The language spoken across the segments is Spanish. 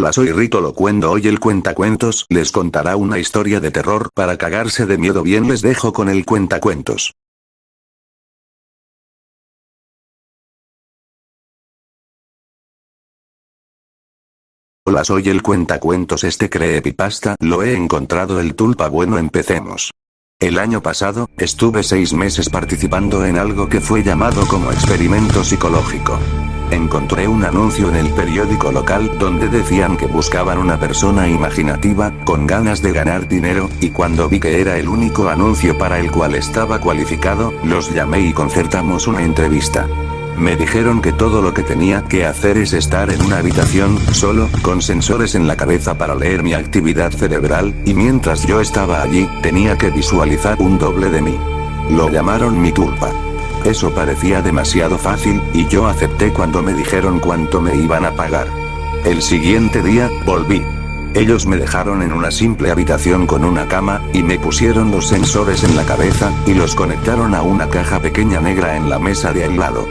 Hola, soy Rito Locuendo. Hoy el cuentacuentos les contará una historia de terror para cagarse de miedo. Bien, les dejo con el cuentacuentos. Hola, soy el cuentacuentos. Este creepypasta lo he encontrado el tulpa. Bueno, empecemos. El año pasado, estuve 6 meses participando en algo que fue llamado como experimento psicológico. Encontré un anuncio en el periódico local donde decían que buscaban una persona imaginativa, con ganas de ganar dinero, y cuando vi que era el único anuncio para el cual estaba cualificado, los llamé y concertamos una entrevista. Me dijeron que todo lo que tenía que hacer es estar en una habitación, solo, con sensores en la cabeza para leer mi actividad cerebral, y mientras yo estaba allí, tenía que visualizar un doble de mí. Lo llamaron mi tulpa. Eso parecía demasiado fácil, y yo acepté cuando me dijeron cuánto me iban a pagar. El siguiente día, volví. Ellos me dejaron en una simple habitación con una cama, y me pusieron los sensores en la cabeza, y los conectaron a una caja pequeña negra en la mesa de al lado.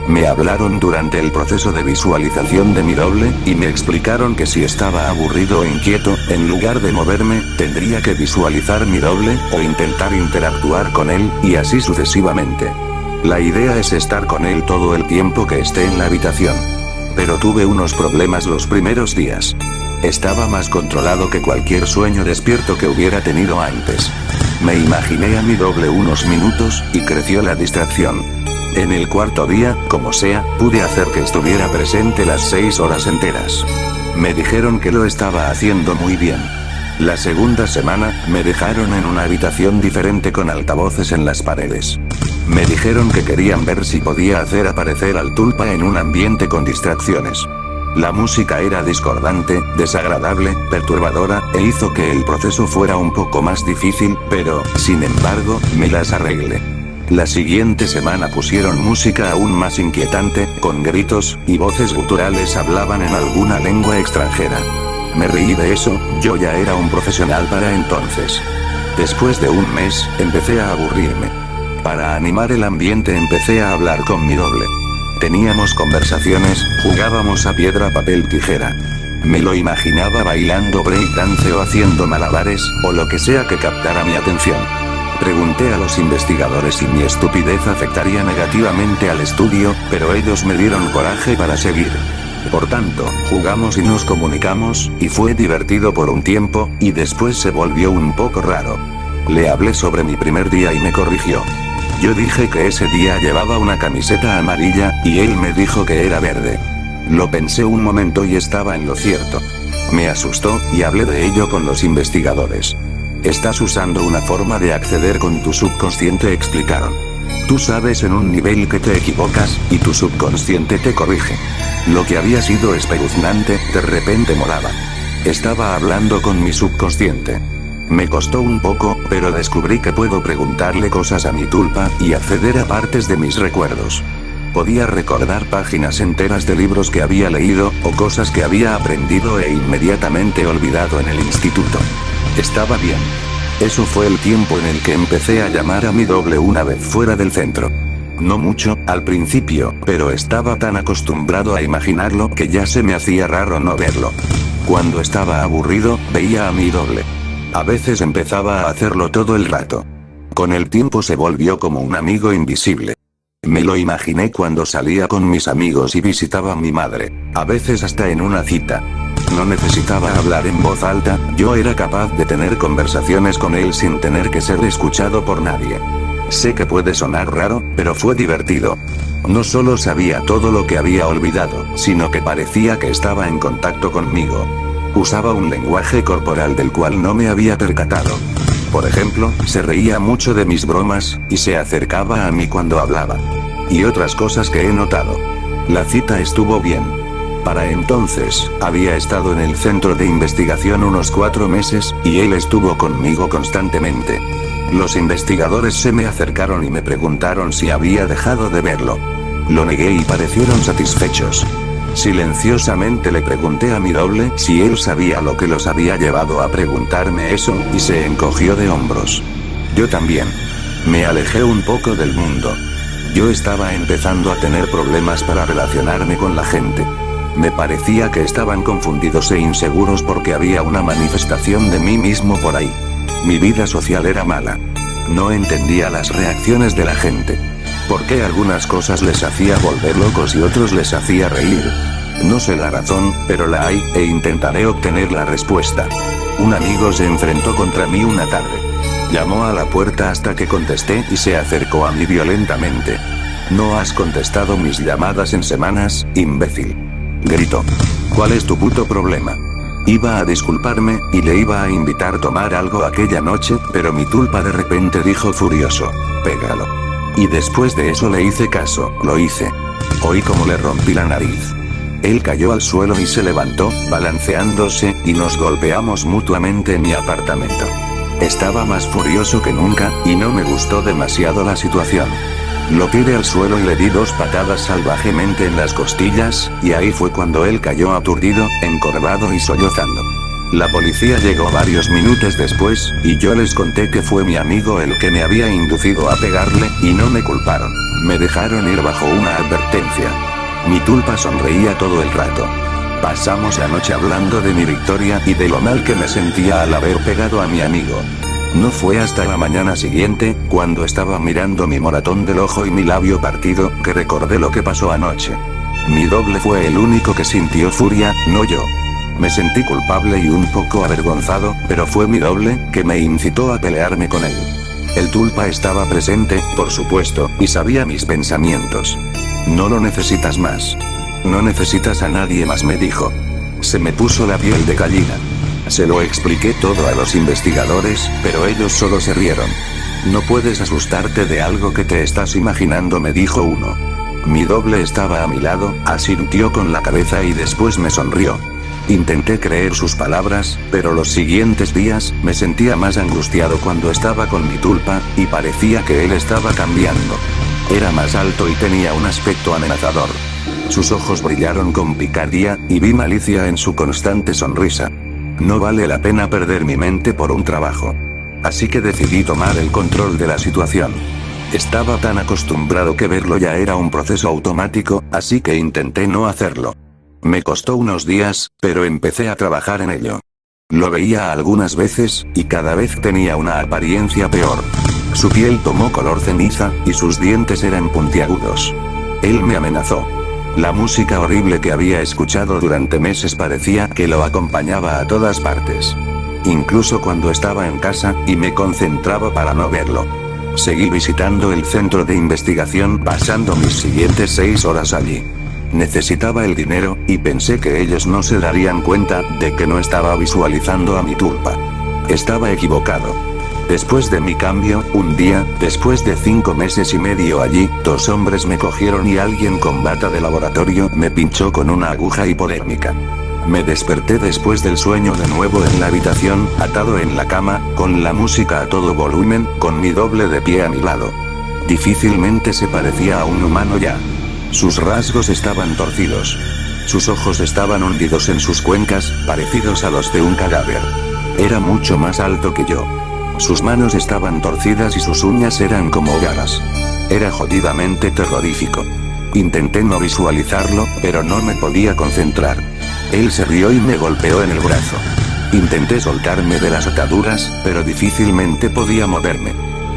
Me hablaron durante el proceso de visualización de mi doble, y me explicaron que si estaba aburrido o inquieto, en lugar de moverme, tendría que visualizar mi doble, o intentar interactuar con él, y así sucesivamente. La idea es estar con él todo el tiempo que esté en la habitación. Pero tuve unos problemas los primeros días. Estaba más controlado que cualquier sueño despierto que hubiera tenido antes. Me imaginé a mi doble unos minutos, y creció la distracción. En el cuarto día, como sea, pude hacer que estuviera presente las 6 horas enteras. Me dijeron que lo estaba haciendo muy bien. La segunda semana, me dejaron en una habitación diferente con altavoces en las paredes. Me dijeron que querían ver si podía hacer aparecer al tulpa en un ambiente con distracciones. La música era discordante, desagradable, perturbadora, e hizo que el proceso fuera un poco más difícil, pero, sin embargo, me las arreglé. La siguiente semana pusieron música aún más inquietante, con gritos, y voces guturales hablaban en alguna lengua extranjera. Me reí de eso, yo ya era un profesional para entonces. Después de un mes, empecé a aburrirme. Para animar el ambiente empecé a hablar con mi doble. Teníamos conversaciones, jugábamos a piedra, papel, tijera. Me lo imaginaba bailando breakdance o haciendo malabares, o lo que sea que captara mi atención. Pregunté a los investigadores si mi estupidez afectaría negativamente al estudio, pero ellos me dieron coraje para seguir. Por tanto, jugamos y nos comunicamos, y fue divertido por un tiempo, y después se volvió un poco raro. Le hablé sobre mi primer día y me corrigió. Yo dije que ese día llevaba una camiseta amarilla, y él me dijo que era verde. Lo pensé un momento y estaba en lo cierto. Me asustó, y hablé de ello con los investigadores. Estás usando una forma de acceder con tu subconsciente, explicaron. Tú sabes en un nivel que te equivocas, y tu subconsciente te corrige. Lo que había sido espeluznante, de repente molaba. Estaba hablando con mi subconsciente. Me costó un poco, pero descubrí que puedo preguntarle cosas a mi tulpa, y acceder a partes de mis recuerdos. Podía recordar páginas enteras de libros que había leído, o cosas que había aprendido e inmediatamente olvidado en el instituto. Estaba bien. Eso fue el tiempo en el que empecé a llamar a mi doble una vez fuera del centro. No mucho, al principio, pero estaba tan acostumbrado a imaginarlo que ya se me hacía raro no verlo. Cuando estaba aburrido, veía a mi doble. A veces empezaba a hacerlo todo el rato. Con el tiempo se volvió como un amigo invisible. Me lo imaginé cuando salía con mis amigos y visitaba a mi madre, a veces hasta en una cita. No necesitaba hablar en voz alta, yo era capaz de tener conversaciones con él sin tener que ser escuchado por nadie. Sé que puede sonar raro, pero fue divertido. No solo sabía todo lo que había olvidado, sino que parecía que estaba en contacto conmigo. Usaba un lenguaje corporal del cual no me había percatado. Por ejemplo, se reía mucho de mis bromas, y se acercaba a mí cuando hablaba. Y otras cosas que he notado. La cita estuvo bien. Para entonces, había estado en el centro de investigación unos 4 meses, y él estuvo conmigo constantemente. Los investigadores se me acercaron y me preguntaron si había dejado de verlo. Lo negué y parecieron satisfechos. Silenciosamente le pregunté a mi doble si él sabía lo que los había llevado a preguntarme eso, y se encogió de hombros. Yo también. Me alejé un poco del mundo. Yo estaba empezando a tener problemas para relacionarme con la gente. Me parecía que estaban confundidos e inseguros porque había una manifestación de mí mismo por ahí. Mi vida social era mala. No entendía las reacciones de la gente. ¿Por qué algunas cosas les hacía volver locos y otros les hacía reír? No sé la razón, pero la hay, e intentaré obtener la respuesta. Un amigo se enfrentó contra mí una tarde. Llamó a la puerta hasta que contesté y se acercó a mí violentamente. «No has contestado mis llamadas en semanas, imbécil», gritó. «¿Cuál es tu puto problema?». Iba a disculparme, y le iba a invitar a tomar algo aquella noche, pero mi tulpa de repente dijo furioso: «Pégalo». Y después de eso le hice caso, lo hice. Oí como le rompí la nariz. Él cayó al suelo y se levantó, balanceándose, y nos golpeamos mutuamente en mi apartamento. Estaba más furioso que nunca, y no me gustó demasiado la situación. Lo tiré al suelo y le di 2 patadas salvajemente en las costillas, y ahí fue cuando él cayó aturdido, encorvado y sollozando. La policía llegó varios minutos después, y yo les conté que fue mi amigo el que me había inducido a pegarle, y no me culparon. Me dejaron ir bajo una advertencia. Mi tulpa sonreía todo el rato. Pasamos la noche hablando de mi victoria y de lo mal que me sentía al haber pegado a mi amigo. No fue hasta la mañana siguiente, cuando estaba mirando mi moratón del ojo y mi labio partido, que recordé lo que pasó anoche. Mi doble fue el único que sintió furia, no yo. Me sentí culpable y un poco avergonzado, pero fue mi doble, que me incitó a pelearme con él. El tulpa estaba presente, por supuesto, y sabía mis pensamientos. «No lo necesitas más. No necesitas a nadie más», me dijo. Se me puso la piel de gallina. Se lo expliqué todo a los investigadores, pero ellos solo se rieron. «No puedes asustarte de algo que te estás imaginando», me dijo uno. Mi doble estaba a mi lado, asintió con la cabeza y después me sonrió. Intenté creer sus palabras, pero los siguientes días, me sentía más angustiado cuando estaba con mi tulpa, y parecía que él estaba cambiando. Era más alto y tenía un aspecto amenazador. Sus ojos brillaron con picardía, y vi malicia en su constante sonrisa. No vale la pena perder mi mente por un trabajo. Así que decidí tomar el control de la situación. Estaba tan acostumbrado que verlo ya era un proceso automático, así que intenté no hacerlo. Me costó unos días, pero empecé a trabajar en ello. Lo veía algunas veces, y cada vez tenía una apariencia peor. Su piel tomó color ceniza, y sus dientes eran puntiagudos. Él me amenazó. La música horrible que había escuchado durante meses parecía que lo acompañaba a todas partes. Incluso cuando estaba en casa, y me concentraba para no verlo. Seguí visitando el centro de investigación, pasando mis siguientes 6 horas allí. Necesitaba el dinero, y pensé que ellos no se darían cuenta de que no estaba visualizando a mi tulpa. Estaba equivocado. Después de mi cambio, un día, después de 5 meses y medio allí, 2 hombres me cogieron y alguien con bata de laboratorio me pinchó con una aguja hipodérmica. Me desperté después del sueño de nuevo en la habitación, atado en la cama, con la música a todo volumen, con mi doble de pie a mi lado. Difícilmente se parecía a un humano ya. Sus rasgos estaban torcidos. Sus ojos estaban hundidos en sus cuencas, parecidos a los de un cadáver. Era mucho más alto que yo. Sus manos estaban torcidas y sus uñas eran como garras. Era jodidamente terrorífico. Intenté no visualizarlo, pero no me podía concentrar. Él se rió y me golpeó en el brazo. Intenté soltarme de las ataduras, pero difícilmente podía moverme.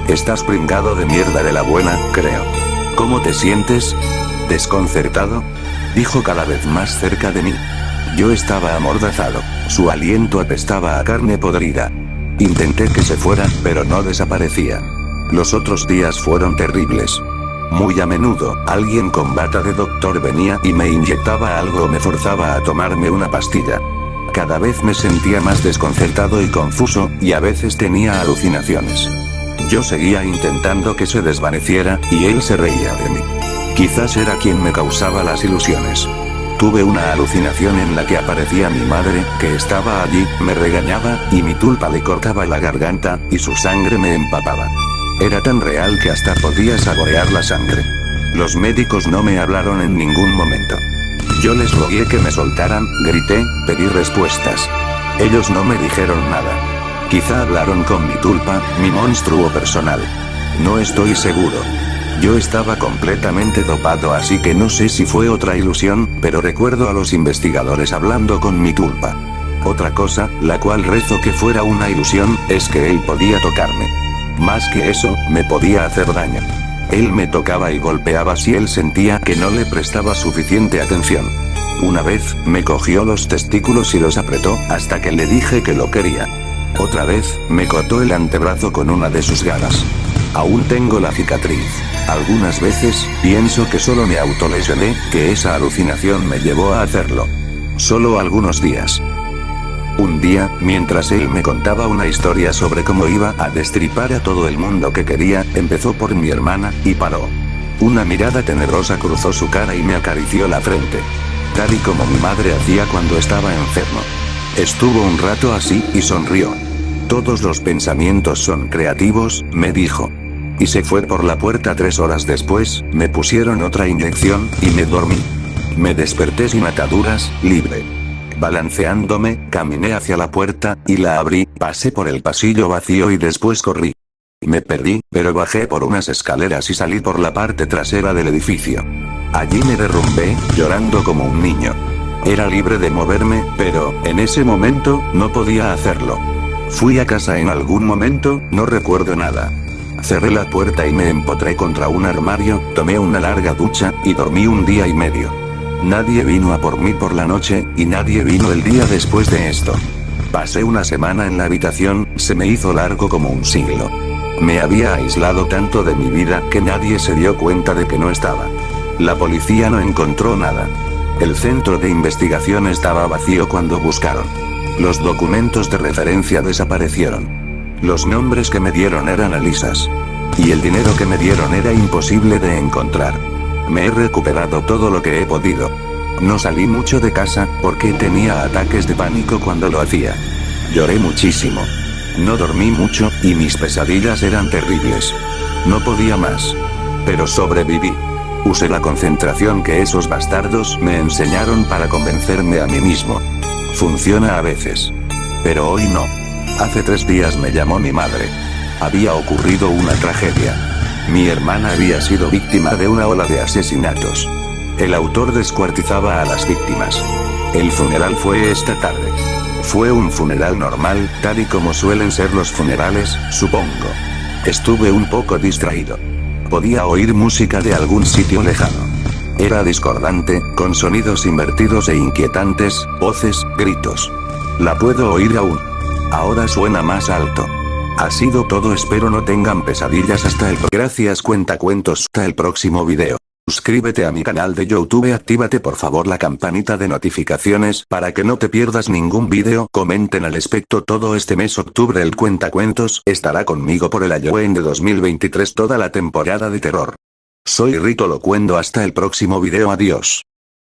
«Estás pringado de mierda de la buena, creo. ¿Cómo te sientes?» «Desconcertado», dijo cada vez más cerca de mí. Yo estaba amordazado. Su aliento apestaba a carne podrida. Intenté que se fuera, pero no desaparecía. Los otros días fueron terribles. Muy a menudo, alguien con bata de doctor venía y me inyectaba algo o me forzaba a tomarme una pastilla. Cada vez me sentía más desconcertado y confuso, y a veces tenía alucinaciones. Yo seguía intentando que se desvaneciera, y él se reía de mí. Quizás era quien me causaba las ilusiones. Tuve una alucinación en la que aparecía mi madre, que estaba allí, me regañaba, y mi tulpa le cortaba la garganta, y su sangre me empapaba. Era tan real que hasta podía saborear la sangre. Los médicos no me hablaron en ningún momento. Yo les rogué que me soltaran, grité, pedí respuestas. Ellos no me dijeron nada. Quizá hablaron con mi tulpa, mi monstruo personal. No estoy seguro. Yo estaba completamente dopado, así que no sé si fue otra ilusión, pero recuerdo a los investigadores hablando con mi tulpa. Otra cosa, la cual rezo que fuera una ilusión, es que él podía tocarme. Más que eso, me podía hacer daño. Él me tocaba y golpeaba si él sentía que no le prestaba suficiente atención. Una vez, me cogió los testículos y los apretó, hasta que le dije que lo quería. Otra vez, me cortó el antebrazo con una de sus garras. Aún tengo la cicatriz. Algunas veces, pienso que solo me autolesioné, que esa alucinación me llevó a hacerlo. Solo algunos días. Un día, mientras él me contaba una historia sobre cómo iba a destripar a todo el mundo que quería, empezó por mi hermana, y paró. Una mirada tenebrosa cruzó su cara y me acarició la frente. Tal y como mi madre hacía cuando estaba enfermo. Estuvo un rato así, y sonrió. Todos los pensamientos son creativos, me dijo. Y se fue por la puerta. 3 horas después, me pusieron otra inyección, y me dormí. Me desperté sin ataduras, libre. Balanceándome, caminé hacia la puerta, y la abrí, pasé por el pasillo vacío y después corrí. Me perdí, pero bajé por unas escaleras y salí por la parte trasera del edificio. Allí me derrumbé, llorando como un niño. Era libre de moverme, pero, en ese momento, no podía hacerlo. Fui a casa en algún momento, no recuerdo nada. Cerré la puerta y me empotré contra un armario, tomé una larga ducha, y dormí 1 día y medio. Nadie vino a por mí por la noche, y nadie vino el día después de esto. Pasé una semana en la habitación, se me hizo largo como un siglo. Me había aislado tanto de mi vida que nadie se dio cuenta de que no estaba. La policía no encontró nada. El centro de investigación estaba vacío cuando buscaron. Los documentos de referencia desaparecieron. Los nombres que me dieron eran alisas. Y el dinero que me dieron era imposible de encontrar. Me he recuperado todo lo que he podido. No salí mucho de casa, porque tenía ataques de pánico cuando lo hacía. Lloré muchísimo. No dormí mucho, y mis pesadillas eran terribles. No podía más. Pero sobreviví. Usé la concentración que esos bastardos me enseñaron para convencerme a mí mismo. Funciona a veces. Pero hoy no. Hace 3 días me llamó mi madre. Había ocurrido una tragedia. Mi hermana había sido víctima de una ola de asesinatos. El autor descuartizaba a las víctimas. El funeral fue esta tarde. Fue un funeral normal, tal y como suelen ser los funerales, supongo. Estuve un poco distraído. Podía oír música de algún sitio lejano. Era discordante, con sonidos invertidos e inquietantes, voces, gritos. La puedo oír aún. Ahora suena más alto. Ha sido todo, espero no tengan pesadillas hasta el Gracias cuentacuentos, hasta el próximo video. Suscríbete a mi canal de YouTube, actívate por favor la campanita de notificaciones para que no te pierdas ningún video. Comenten al respecto. Todo este mes octubre el cuentacuentos estará conmigo por el Halloween de 2023, toda la temporada de terror. Soy Rito Locuendo, hasta el próximo video, adiós.